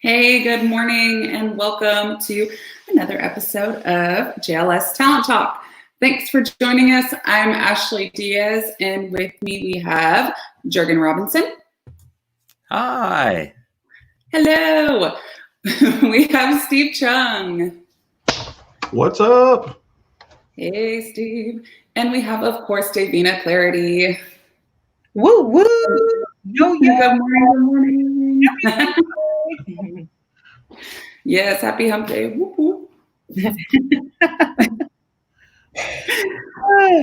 Hey, good morning, and welcome to another episode of JLS Talent Talk. Thanks for joining us. I'm Ashley Diaz, and with me we have Gergen Robinson. Hi. Hello. We have Steve Chung. What's up? Hey, Steve. And we have, of course, Davina Clardy. Woo woo! Yo, good morning. Yes, happy hump day. Whoop, whoop.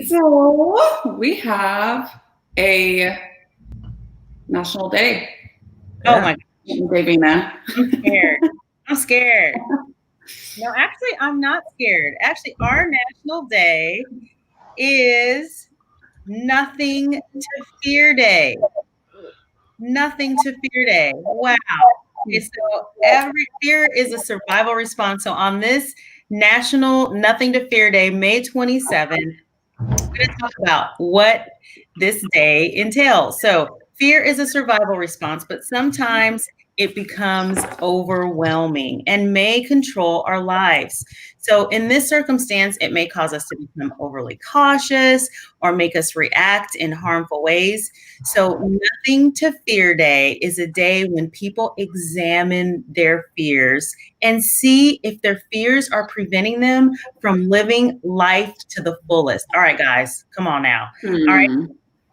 So we have a national day. Oh my gosh, Davina. I'm scared. No, actually, I'm not scared. Actually, our national day is Nothing to Fear Day. Nothing to Fear Day. Wow. Okay, so every fear is a survival response. So on this National Nothing to Fear Day, May 27th, we're going to talk about what this day entails. So fear is a survival response, but sometimes it becomes overwhelming and may control our lives. So in this circumstance, it may cause us to become overly cautious or make us react in harmful ways. So Nothing to Fear Day is a day when people examine their fears and see if their fears are preventing them from living life to the fullest. All right, guys, come on now. All right.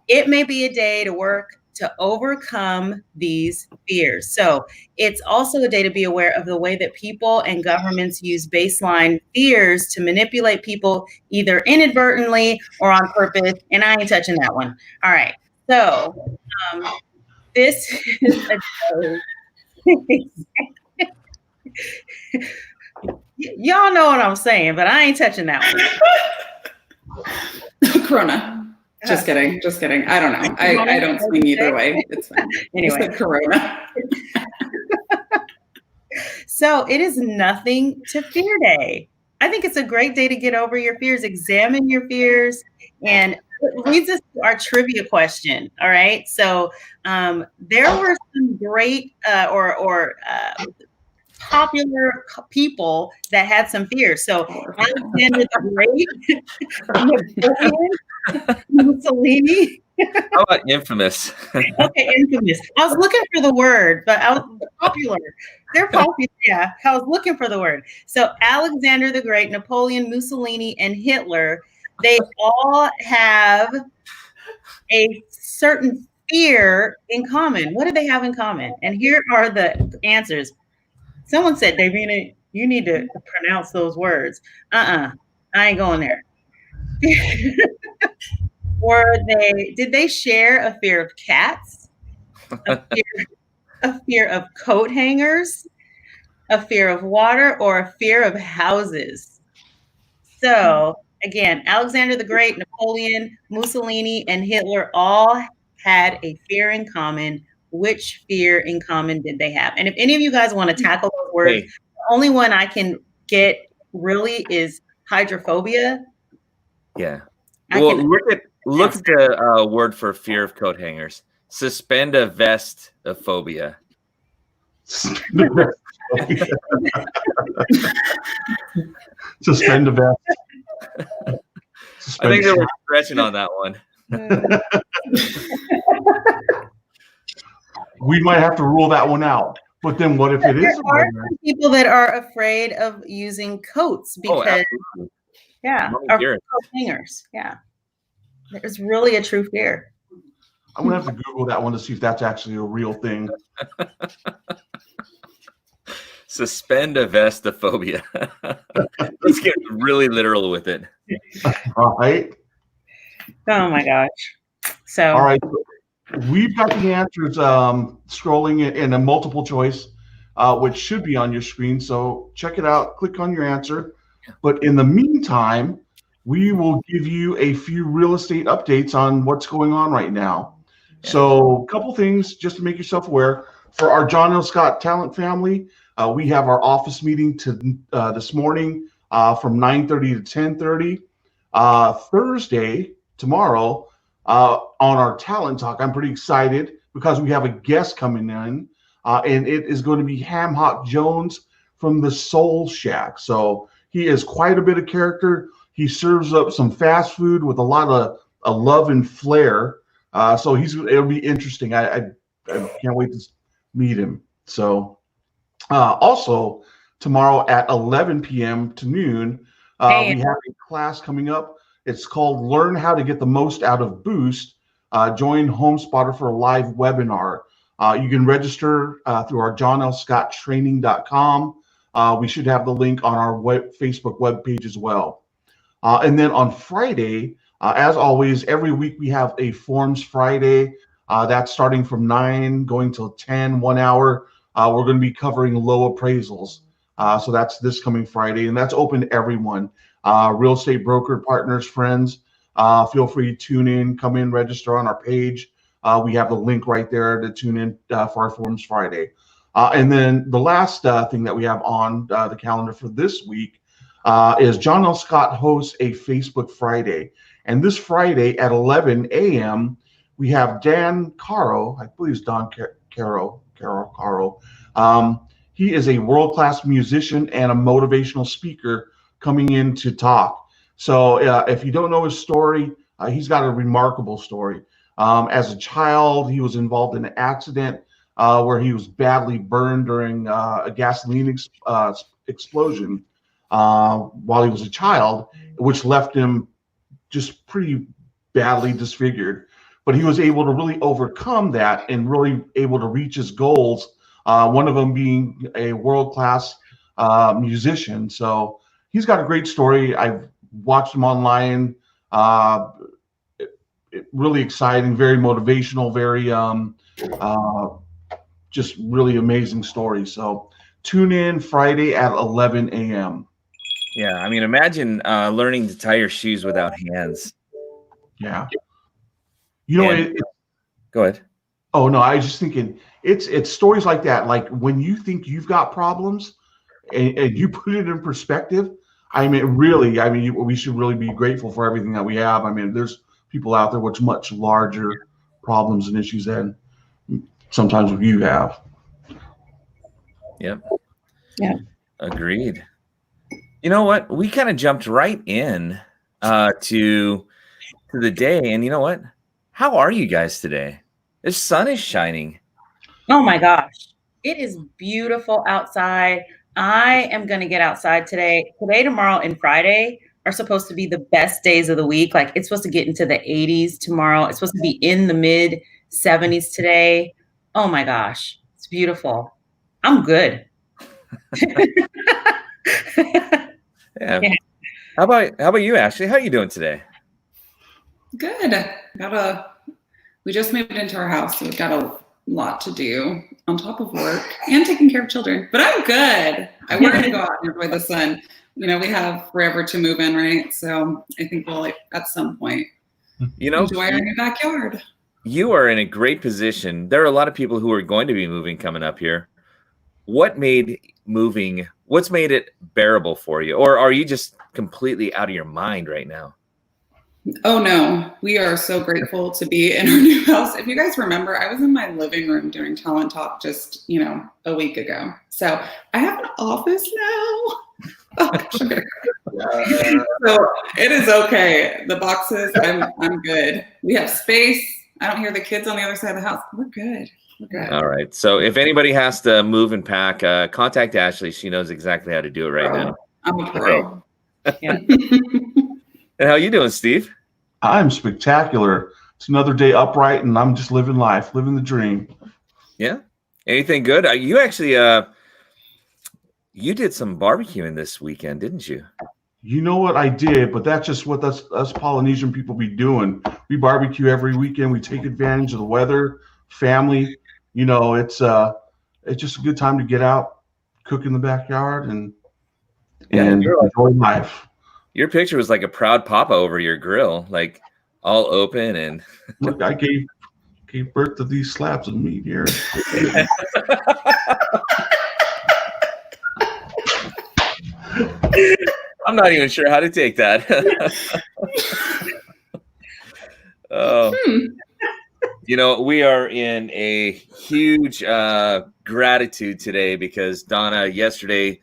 It may be a day to work to overcome these fears. So it's also a day to be aware of the way that people and governments use baseline fears to manipulate people either inadvertently or on purpose. And I ain't touching that one. All right. So this is a day. Y'all know what I'm saying, but I ain't touching that one. Corona. Just kidding. I don't know. I don't swing either way. It's fine. Anyway, Corona. So it is Nothing to Fear Day. I think it's a great day to get over your fears, examine your fears, and it leads us to our trivia question. All right. So there were some great popular people that had some fears. So Alexander the Great, Mussolini. How about infamous? Okay, infamous. I was looking for the word, but I was popular. They're popular. Yeah, I was looking for the word. So Alexander the Great, Napoleon, Mussolini, and Hitler, they all have a certain fear in common. What do they have in common? And here are the answers. Someone said, Davina, you need to pronounce those words. I ain't going there. Did they share a fear of cats, a fear of coat hangers, a fear of water, or a fear of houses? So again, Alexander the Great, Napoleon, Mussolini, and Hitler all had a fear in common. Which fear in common did they have? And if any of you guys want to tackle those words, the only one I can get really is hydrophobia. Yeah. Well, look at the word for fear of coat hangers. Suspend a vest of phobia. Suspend a vest. I think they were stretching on that one. We might have to rule that one out. But then what if it is? There are some people that are afraid of using coats because, or coat hangers. Yeah. There's really a true fear. I'm going to have to Google that one to see if that's actually a real thing. Suspend a vestophobia. Let's get really literal with it. All right. Oh, my gosh. So. All right. We've got the answers scrolling in a multiple choice, which should be on your screen. So check it out. Click on your answer. But in the meantime, we will give you a few real estate updates on what's going on right now. Yeah. So a couple things just to make yourself aware. For our John L. Scott talent family, we have our office meeting this morning from 9:30 to 10:30. Thursday, tomorrow, on our Talent Talk, I'm pretty excited because we have a guest coming in, and it is going to be Ham Hock Jones from the Soul Shack. So he is quite a bit of character. He serves up some fast food with a lot of love and flair. So it'll be interesting. I can't wait to meet him. So also tomorrow at 11 p.m. to noon, we have a class coming up. It's called Learn How to Get the Most Out of Boost. Join HomeSpotter for a live webinar. You can register through our johnlscotttraining.com. We should have the link on our Facebook webpage as well. And then on Friday, as always, every week we have a Forms Friday. That's starting from 9 going till 10, 1 hour. We're going to be covering low appraisals. So that's this coming Friday, and that's open to everyone. Real estate broker, partners, friends, feel free to tune in, come in, register on our page. We have the link right there to tune in for our Forums Friday. And then the last thing that we have on the calendar for this week is John L. Scott hosts a Facebook Friday. And this Friday at 11 a.m., we have Dan Caro, I believe it's Don Caro. He is a world-class musician and a motivational speaker coming in to talk. So if you don't know his story, he's got a remarkable story. As a child, he was involved in an accident where he was badly burned during a gasoline explosion while he was a child, which left him just pretty badly disfigured. But he was able to really overcome that and really able to reach his goals, one of them being a world-class musician. So he's got a great story. I've watched him online. Really exciting, very motivational, very just really amazing story. So tune in Friday at 11 a.m. Yeah, I mean, imagine learning to tie your shoes without hands. Yeah. You know, go ahead. Oh, no, I was just thinking it's stories like that. Like when you think you've got problems and you put it in perspective, I mean, really, we should really be grateful for everything that we have. I mean, there's people out there with much larger problems and issues than sometimes you have. Yep. Yeah. Agreed. You know what? We kind of jumped right in to the day. And you know what? How are you guys today? The sun is shining. Oh my gosh. It is beautiful outside. I am going to get outside today. Today, tomorrow, and Friday are supposed to be the best days of the week. Like it's supposed to get into the 80s tomorrow. It's supposed to be in the mid 70s today. Oh my gosh. It's beautiful. I'm good. Yeah. How about you, Ashley? How are you doing today? Good. We just moved into our house, so we've got a lot to do on top of work and taking care of children. But I'm good. We're going to go out and enjoy the sun. You know, we have forever to move in, right? So I think we'll at some point, enjoy our new backyard. You are in a great position. There are a lot of people who are going to be moving coming up here. What's made it bearable for you? Or are you just completely out of your mind right now? Oh no, we are so grateful to be in our new house. If you guys remember, I was in my living room doing Talent Talk just, a week ago. So I have an office now. Oh, gosh, I'm gonna cry. So it is okay. The boxes, I'm good. We have space. I don't hear the kids on the other side of the house. We're good. All right. So if anybody has to move and pack, contact Ashley. She knows exactly how to do it right now. I'm a pro. Yeah. And how you doing, Steve? I'm spectacular. It's another day upright, and I'm just living life, living the dream. Yeah. Anything good? You actually, you did some barbecuing this weekend, didn't you? You know what I did, but that's just what us Polynesian people be doing. We barbecue every weekend. We take advantage of the weather, family. It's just a good time to get out, cook in the backyard, and enjoy life. Your picture was like a proud papa over your grill, like all open and. Look, I gave birth to these slabs of meat here. I'm not even sure how to take that. Oh, we are in a huge gratitude today because Donna yesterday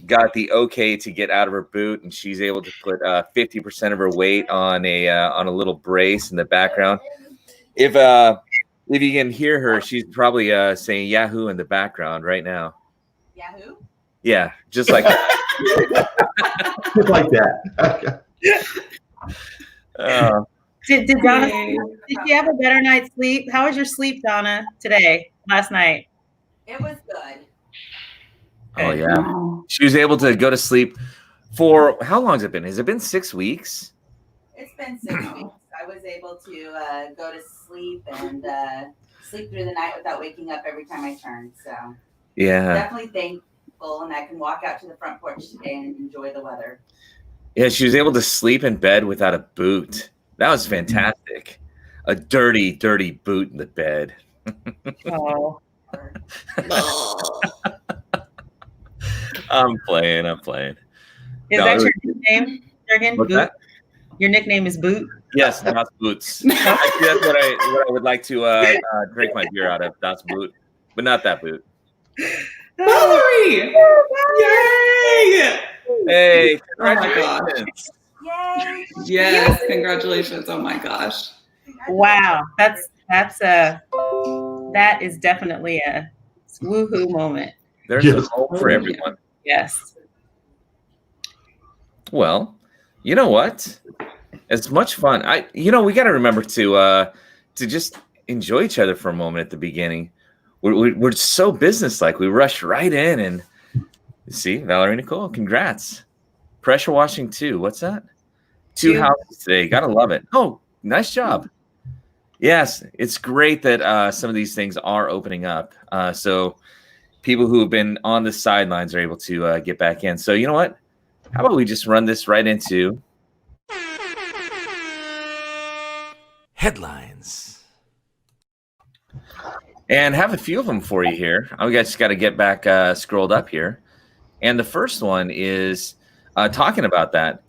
got the okay to get out of her boot, and she's able to put 50% of her weight on a little brace in the background. If you can hear her, she's probably saying Yahoo in the background right now. Yahoo? Yeah, just like that. Just like that. Did Donna? Did she have a better night's sleep? How was your sleep, Donna, last night? It was good. Oh yeah, she was able to go to sleep for how long has it been? Has it been 6 weeks? It's been 6 weeks. I was able to go to sleep and sleep through the night without waking up every time I turned. So yeah, definitely thankful, and I can walk out to the front porch today and enjoy the weather. Yeah, she was able to sleep in bed without a boot. That was fantastic. A dirty, dirty boot in the bed. Oh. I'm playing. Is that your nickname, Gergen? What's that? Your nickname is Boot? Yes, Das Boots. Actually, that's what I would like to drink my beer out of. Das Boot, but not that boot. Valerie! Yay! Hey, congratulations. Yay! Yes, congratulations. Oh my gosh. Wow, that is definitely a woohoo moment. There's a hope for everyone. Yes. Well, you know what? It's much fun. We got to remember to just enjoy each other for a moment at the beginning. We're so businesslike. We rush right in and see Valerie Nicole. Congrats. Pressure washing 2. What's that? 2 houses today. Gotta love it. Oh, nice job. Yes, it's great that some of these things are opening up. So people who have been on the sidelines are able to get back in. So you know what? How about we just run this right into headlines and have a few of them for you here. I just got to get back scrolled up here. And the first one is talking about that.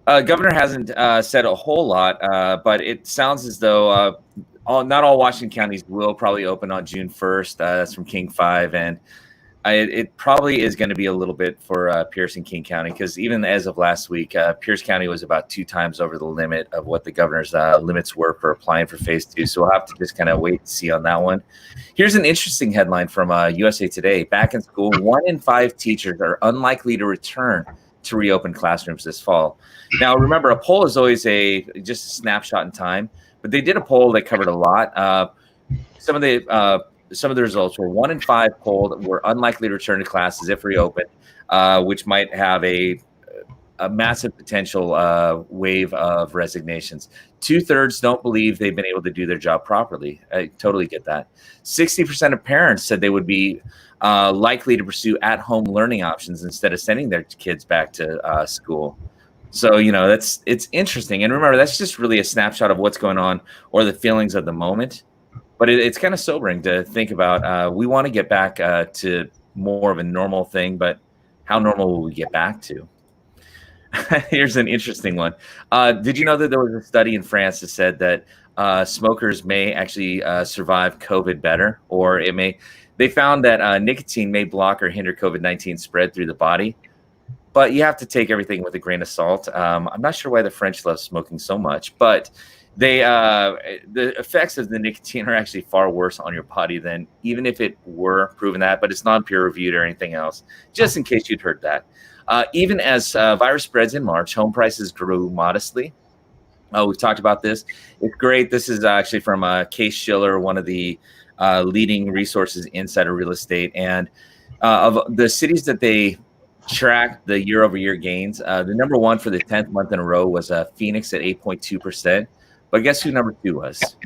Governor hasn't said a whole lot, but it sounds as though not all Washington counties will probably open on June 1st. That's from King 5. And it probably is going to be a little bit for Pierce and King County, because even as of last week, Pierce County was about 2 times over the limit of what the governor's limits were for applying for phase 2. So we'll have to just kind of wait and see on that one. Here's an interesting headline from USA Today. Back in school, 1 in 5 teachers are unlikely to return to reopen classrooms this fall. Now, remember, a poll is always just a snapshot in time, but they did a poll that covered a lot. Some of the results were 1 in 5 polled were unlikely to return to classes if reopened, which might have a massive potential wave of resignations. 2/3 don't believe they've been able to do their job properly. I totally get that. 60% of parents said they would be likely to pursue at-home learning options instead of sending their kids back to school. So, it's interesting. And remember, that's just really a snapshot of what's going on or the feelings of the moment. But it's kind of sobering to think about. We want to get back to more of a normal thing, but how normal will we get back to? Here's an interesting one. Did you know that there was a study in France that said that smokers may actually survive COVID better, or they found that nicotine may block or hinder COVID-19 spread through the body, but you have to take everything with a grain of salt. I'm not sure why the French love smoking so much, but the effects of the nicotine are actually far worse on your body than even if it were proven that, but it's not peer reviewed or anything else, just in case you'd heard that. Even as virus spreads in March, home prices grew modestly. We've talked about this. It's great. This is actually from Case Schiller, one of the leading resources inside of real estate. And of the cities that they tracked the year-over-year gains, the number 1 for the 10th month in a row was Phoenix at 8.2%. But guess who number 2 was?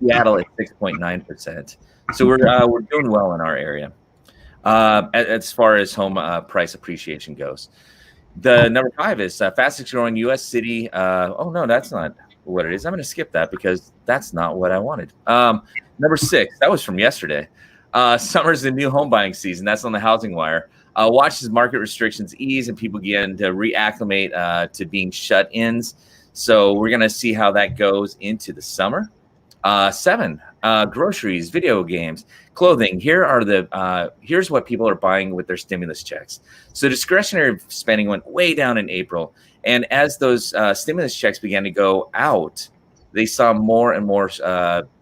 Seattle at 6.9%. So we're doing well in our area as far as home price appreciation goes. The number 5 is fastest growing U.S. city. Oh no, that's not what it is. I'm going to skip that because that's not what I wanted. Number 6, that was from yesterday. Summer's the new home buying season. That's on the Housing Wire. Watch as market restrictions ease and people begin to reacclimate to being shut-ins. So we're going to see how that goes into the summer. 7, groceries, video games, clothing. Here's what people are buying with their stimulus checks. So discretionary spending went way down in April. And as those stimulus checks began to go out, they saw more and more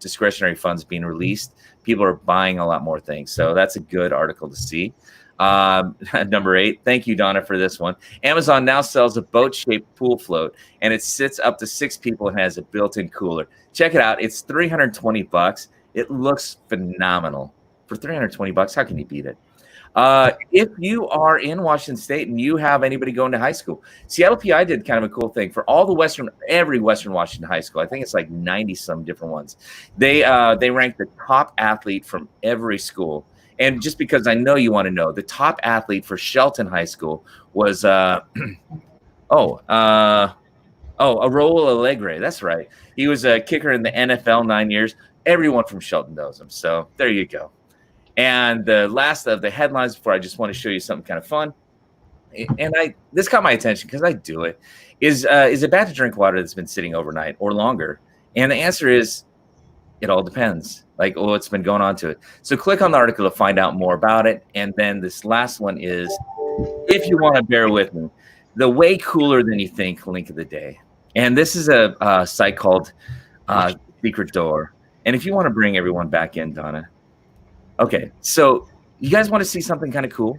discretionary funds being released. People are buying a lot more things. So that's a good article to see. Number 8. Thank you, Donna, for this one. Amazon now sells a boat-shaped pool float, and it sits up to 6 people and has a built-in cooler. Check it out. It's $320. It looks phenomenal. For $320, how can you beat it? If you are in Washington State and you have anybody going to high school, Seattle PI did kind of a cool thing for all the every Western Washington high school. I think it's like 90 some different ones. They ranked the top athlete from every school. And just because I know you want to know, the top athlete for Shelton High School was Raul Alegre. That's right. He was a kicker in the NFL 9 years. Everyone from Shelton knows him. So there you go. And the last of the headlines before I just want to show you something kind of fun. And this caught my attention because I do it. Is it bad to drink water that's been sitting overnight or longer? And the answer is, it all depends. Like what's been going on to it. So click on the article to find out more about it. And then this last one is, if you want to bear with me, the way cooler than you think link of the day. And this is a site called Secret Door. And if you want to bring everyone back in, Donna. Okay, so you guys want to see something kind of cool?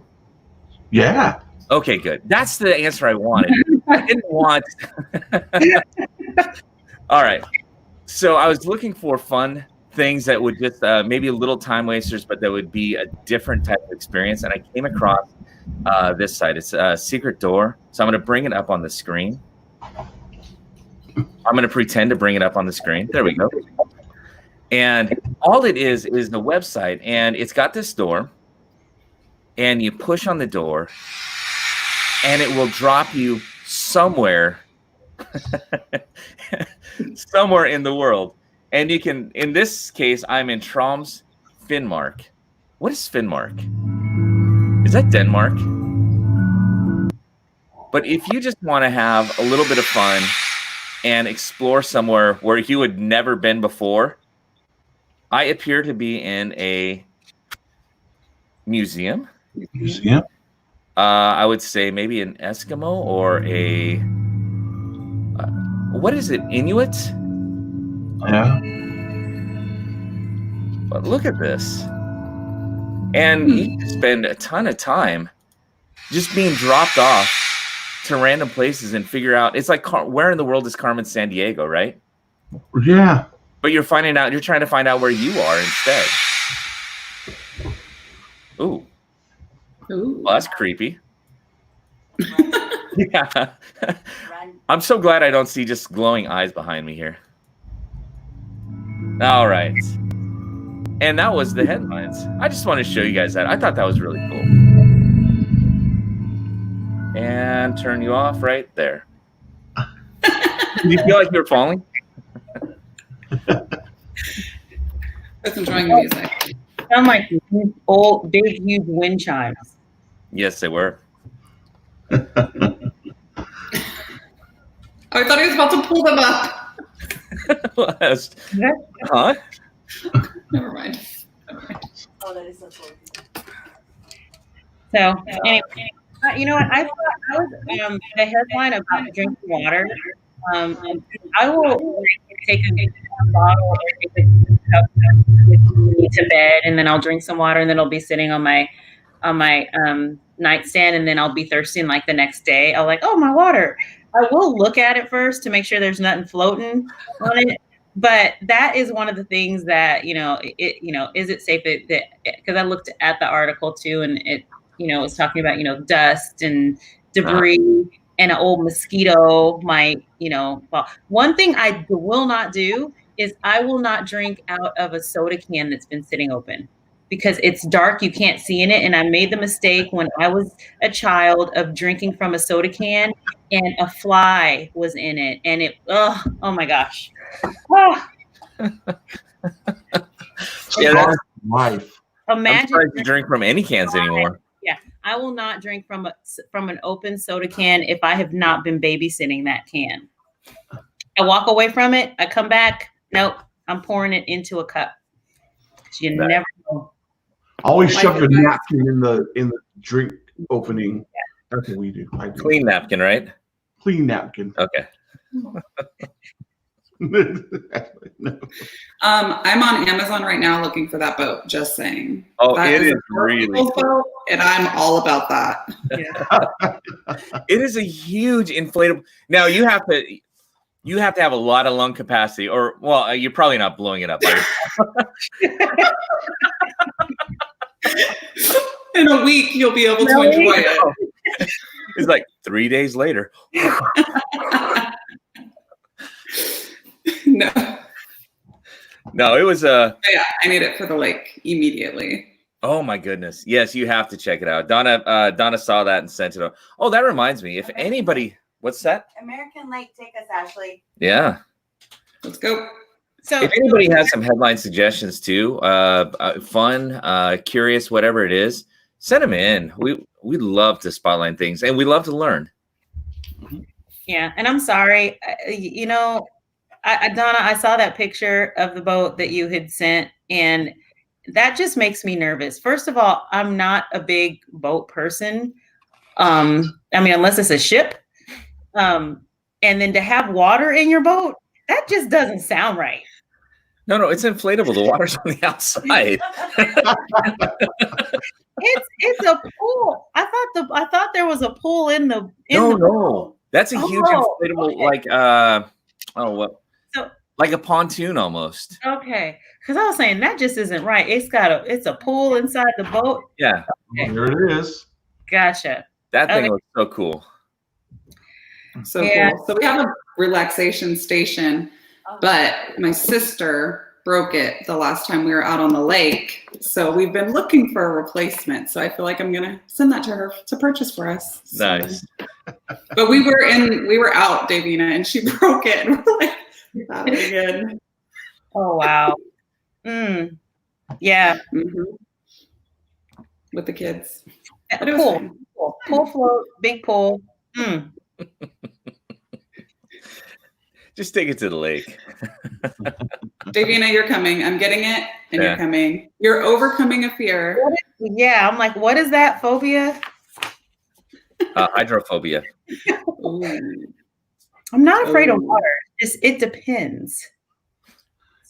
Yeah. Okay, good. That's the answer I wanted. I didn't want. All right. So I was looking for fun things that would just maybe a little time wasters, but that would be a different type of experience. And I came across this site. It's Secret Door. So I'm going to bring it up on the screen. I'm going to pretend to bring it up on the screen. There we go. And all it is the website. And it's got this door. And you push on the door. And it will drop you somewhere. Somewhere in the world. And you can, in this case, I'm in Troms, Finnmark. What is Finnmark? Is that Denmark? But if you just want to have a little bit of fun and explore somewhere where you had never been before, I appear to be in a museum. Museum? I would say maybe an Eskimo or a, what is it, Inuit? Yeah. But look at this. And you can spend a ton of time just being dropped off to random places and figure out. It's like, where in the world is Carmen Sandiego, right? Yeah. But you're trying to find out where you are instead. Ooh. Ooh. Well, that's creepy. Yeah. I'm so glad I don't see just glowing eyes behind me here. All right. And that was the headlines. I just want to show you guys that. I thought that was really cool. And turn you off right there. Did you feel like you were falling? Just enjoying the music. Sound like old, big, huge wind chimes. Yes, they were. Oh, I thought he was about to pull them up. Huh? Never mind. Oh, that is so cool. So anyway, you know what? I thought I was the headline about drinking water. I will take a bottle or take a cup with me to bed, and then I'll drink some water, and then it'll be sitting on my nightstand, and then I'll be thirsty. And like the next day, I'll like, oh, my water. I will look at it first to make sure there's nothing floating on it. But that is one of the things that, is it safe that because I looked at the article too, and it, was talking about, dust and debris and an old mosquito might, well, one thing I will not do is I will not drink out of a soda can that's been sitting open because it's dark. You can't see in it. And I made the mistake when I was a child of drinking from a soda can and a fly was in it. And it, oh my gosh. Oh. Yeah, that's life. I'm Imagine surprised you drink from any cans anymore. Yeah. I will not drink from an open soda can if I have not been babysitting that can. I walk away from it. I come back. Nope. I'm pouring it into a cup. You never know. Always shove your napkin in the drink opening. That's what we do. I do. Clean napkin, right? Clean napkin. Okay. No. I'm on Amazon right now looking for that boat. Just saying. Oh, That it is a really cool boat, and I'm all about that. It is a huge inflatable. Now you have to have a lot of lung capacity, or well, you're probably not blowing it up. In a week, you'll be able to enjoy it. It's like 3 days later. No, it was yeah, I need it for the lake immediately. Oh my goodness. Yes, you have to check it out. Donna saw that and sent it out. Oh, that reminds me. If anybody, what's that? American Lake, take us, Ashley. Yeah. Let's go. So If anybody has some headline suggestions too, fun, curious, whatever it is, send them in. We love to spotlight things and we love to learn. yeah, and I'm sorry, Donna, I saw that picture of the boat that you had sent, and that just makes me nervous. First of all, I'm not a big boat person. I mean, unless it's a ship. And then to have water in your boat, that just doesn't sound right. No, it's inflatable. The water's on the outside. It's a pool. I thought there was a pool in the No. That's a huge inflatable, okay. Like a pontoon almost. Okay. Because I was saying that just isn't right. It's a pool inside the boat. Yeah. Okay. There it is. Gotcha. That thing looks so cool. So cool. So we have a relaxation station, but my sister broke it the last time we were out on the lake. So we've been looking for a replacement. So I feel like I'm going to send that to her to purchase for us. Nice. But we were out, Davina, and she broke it. And we're like, that was good. Oh, wow. Yeah. Mm-hmm. With the kids. But it was pool float, big pool. Just take it to the lake. Davina, you're coming. I'm getting it, and you're coming. You're overcoming a fear. Yeah, I'm like, what is that phobia? Hydrophobia. I'm not afraid of water. It depends.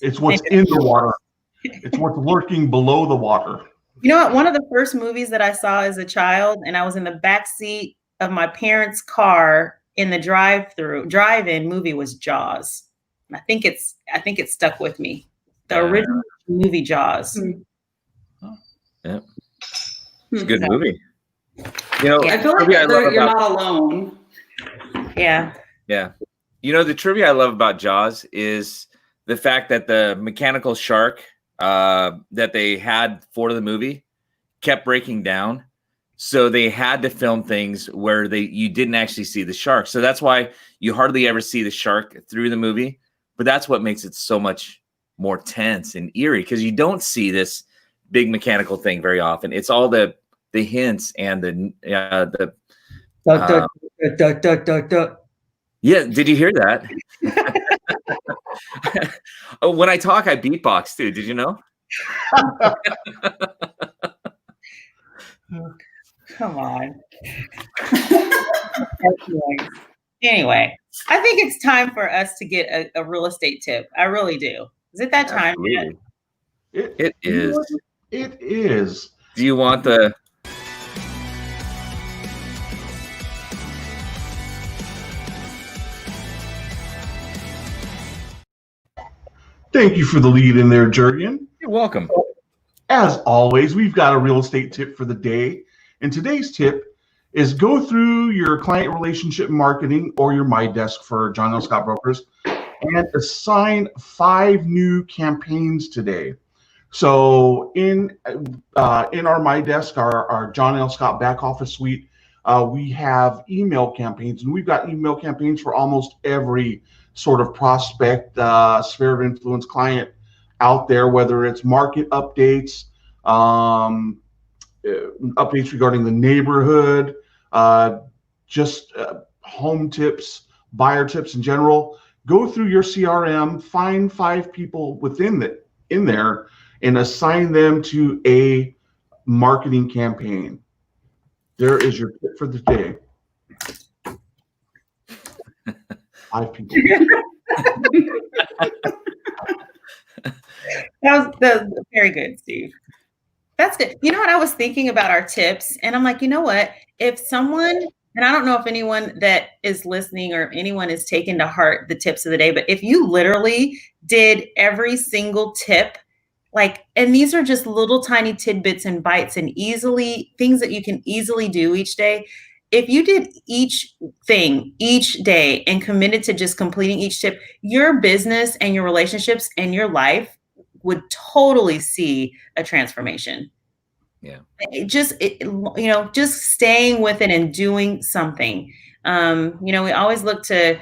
It's what's in the water. It's what's lurking below the water. You know what? One of the first movies that I saw as a child, and I was in the back seat of my parents' car in the drive-in movie, was Jaws. And I think it stuck with me. The original movie Jaws. Yeah. It's a good movie. You know, I feel like you're not alone. Yeah. Yeah. You know, the trivia I love about Jaws is the fact that the mechanical shark that they had for the movie kept breaking down. So they had to film things where you didn't actually see the shark. So that's why you hardly ever see the shark through the movie. But that's what makes it so much more tense and eerie, because you don't see this big mechanical thing very often. It's all the hints and the yeah. Did you hear that? Oh, when I talk, I beatbox too. Did you know? Come on. Anyway, I think it's time for us to get a real estate tip. I really do. Is it that time yet? It is. It is. Do you want the... Thank you for the lead in there, Gergen. You're welcome. As always, we've got a real estate tip for the day. And today's tip is go through your client relationship marketing or your My Desk for John L. Scott Brokers and assign 5 new campaigns today. So in our My Desk, our John L. Scott back office suite, we have email campaigns, and we've got email campaigns for almost every sort of prospect, sphere of influence client out there, whether it's market updates, updates regarding the neighborhood, just home tips, buyer tips in general. Go through your CRM, find 5 people in there, and assign them to a marketing campaign. There is your tip for the day. 5 people. That was very good, Steve. That's good. You know what? I was thinking about our tips, and I'm like, you know what? If someone, and I don't know if anyone that is listening or anyone is taking to heart the tips of the day, but if you literally did every single tip, and these are just little tiny tidbits and bites and easily things that you can easily do each day. If you did each thing each day and committed to just completing each tip, your business and your relationships and your life would totally see a transformation. Yeah. Just staying with it and doing something. We always look to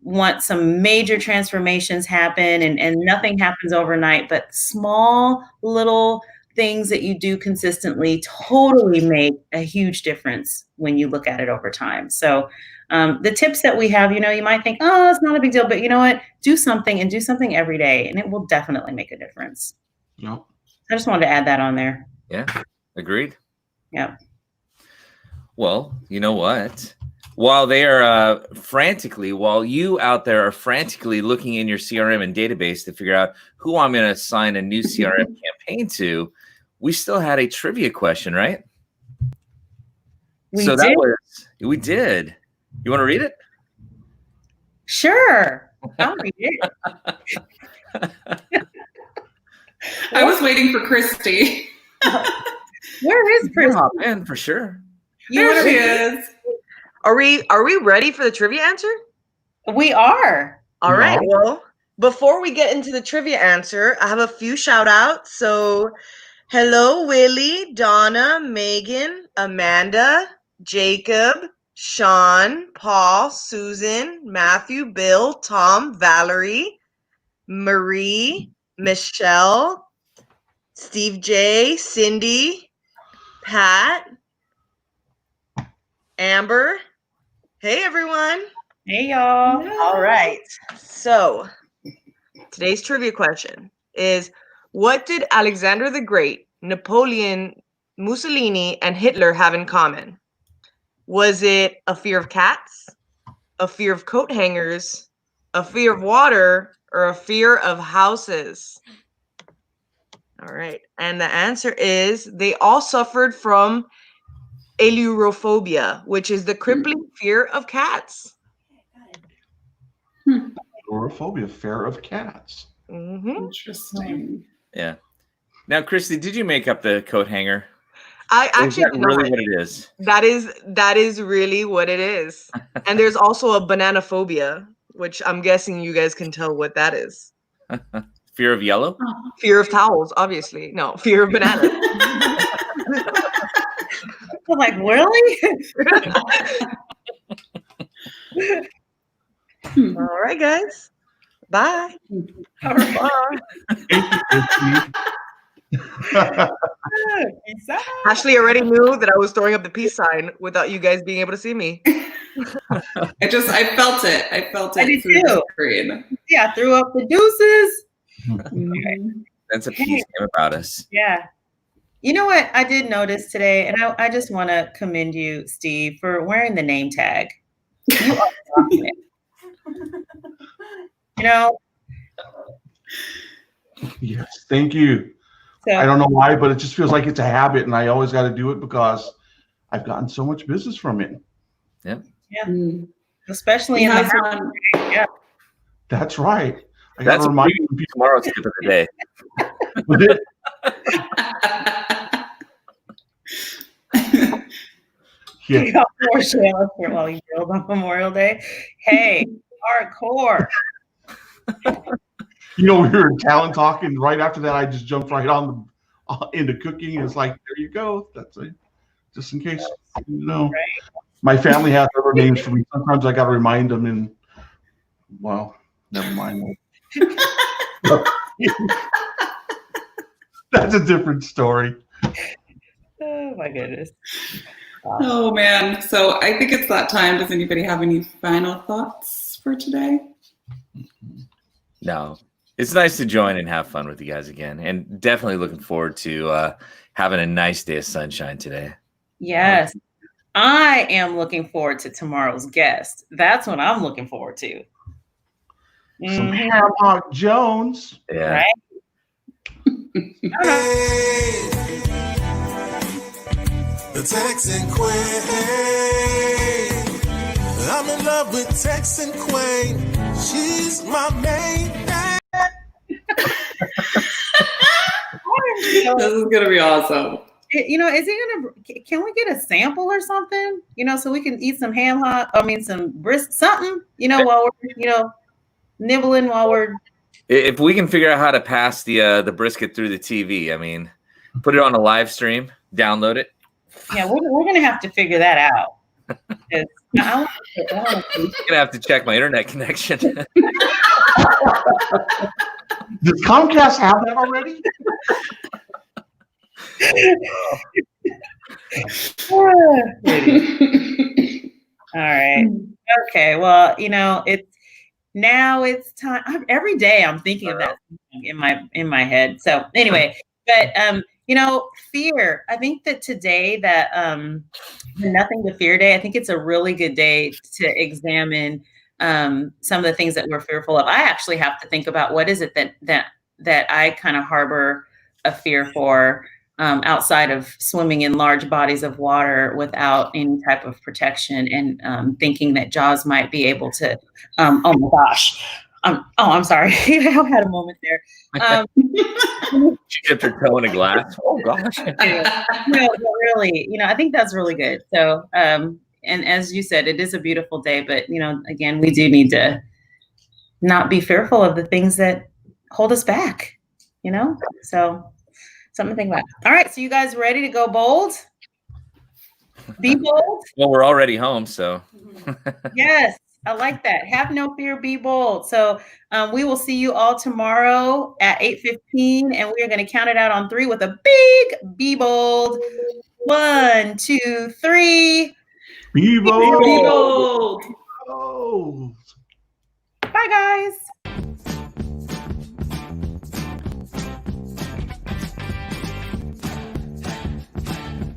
want some major transformations happen and nothing happens overnight, but small little things that you do consistently totally make a huge difference when you look at it over time. So the tips that we have, you might think, oh, it's not a big deal, but you know what? Do something and do something every day, and it will definitely make a difference. Yep. I just wanted to add that on there. Yeah, agreed. Yeah. Well, you know what? While you out there are frantically looking in your CRM and database to figure out who I'm going to assign a new CRM campaign to, we still had a trivia question, right? We did. You want to read it? Sure. I'll read it. I was waiting for Christy. Where is Chris? Hop in for sure. There she is. Are we ready for the trivia answer? We are. All right. Well, before we get into the trivia answer, I have a few shout outs. So hello, Willie, Donna, Megan, Amanda, Jacob, Sean, Paul, Susan, Matthew, Bill, Tom, Valerie, Marie, Michelle, Steve J, Cindy, Pat, Amber. Hey, everyone. Hey, y'all. All right. So today's trivia question is, what did Alexander the Great, Napoleon, Mussolini, and Hitler have in common? Was it a fear of cats, a fear of coat hangers, a fear of water, or a fear of houses? All right. And the answer is they all suffered from ailurophobia, which is the crippling fear of cats. Agoraphobia, fear of cats. Mm-hmm. Interesting. Yeah. Now, Christy, did you make up the coat hanger? I actually is that really what it is? That is really what it is. And there's also a banana phobia, which I'm guessing you guys can tell what that is. Fear of yellow? Fear of towels, obviously. No, fear of bananas. I'm like, really? All right, guys. Bye. All right. Ashley already knew that I was throwing up the peace sign without you guys being able to see me. I felt it. I felt it. I did through too. the screen. Yeah, I threw up the deuces. That's a peace game about us. Yeah. You know what I did notice today, and I just want to commend you, Steve, for wearing the name tag. You are rocking it. Yes, thank you. So, I don't know why, but it just feels like it's a habit, and I always got to do it because I've gotten so much business from it. Yep. Yeah. Especially in the house. Yeah. That's right. I got That's to remind people. Tomorrow's tip of the day. Yeah. You got more sales for while you build on Memorial Day. Hey, hardcore. We were in talent talking. Right after that, I just jumped right on into cooking. It's like, there you go. That's it. Just in case, Right. My family has other names for me. Sometimes I got to remind them. And well, never mind. That's a different story. Oh my goodness. Oh man. So I think it's that time. Does anybody have any final thoughts for today? No. It's nice to join and have fun with you guys again. And definitely looking forward to having a nice day of sunshine today. Yes. I am looking forward to tomorrow's guest. That's what I'm looking forward to. Some Ham Hock Jones. Yeah. Right? The Texan Queen. I'm in love with Texan Queen. She's my main. This is gonna be awesome. Is he gonna? Can we get a sample or something? So we can eat some some brisk something. While we're nibbling while we're. If we can figure out how to pass the brisket through the TV, I mean, put it on a live stream, download it. Yeah, we're gonna have to figure that out. I'm gonna have to check my internet connection. Does Comcast have that already? All right. Okay. Well, it's time. Every day I'm thinking of that in my head. So anyway, but fear. I think that today that Nothing to Fear Day, I think it's a really good day to examine some of the things that we're fearful of. I actually have to think about what is it that I kind of harbor a fear for outside of swimming in large bodies of water without any type of protection, and thinking that Jaws might be able to. Oh my gosh. I'm sorry. I had a moment there. She dipped her toe in a glass. Oh gosh. No, but really, I think that's really good. So, and as you said, it is a beautiful day, but again, we do need to not be fearful of the things that hold us back. So something to think about. All right, so you guys ready to go bold? Be bold. Well, we're already home, so. Yes. I like that. Have no fear, be bold. So we will see you all tomorrow at 8:15, and we are going to count it out on 3 with a big be bold. 1, 2, 3. Be bold. Be bold. Oh. Bye, guys.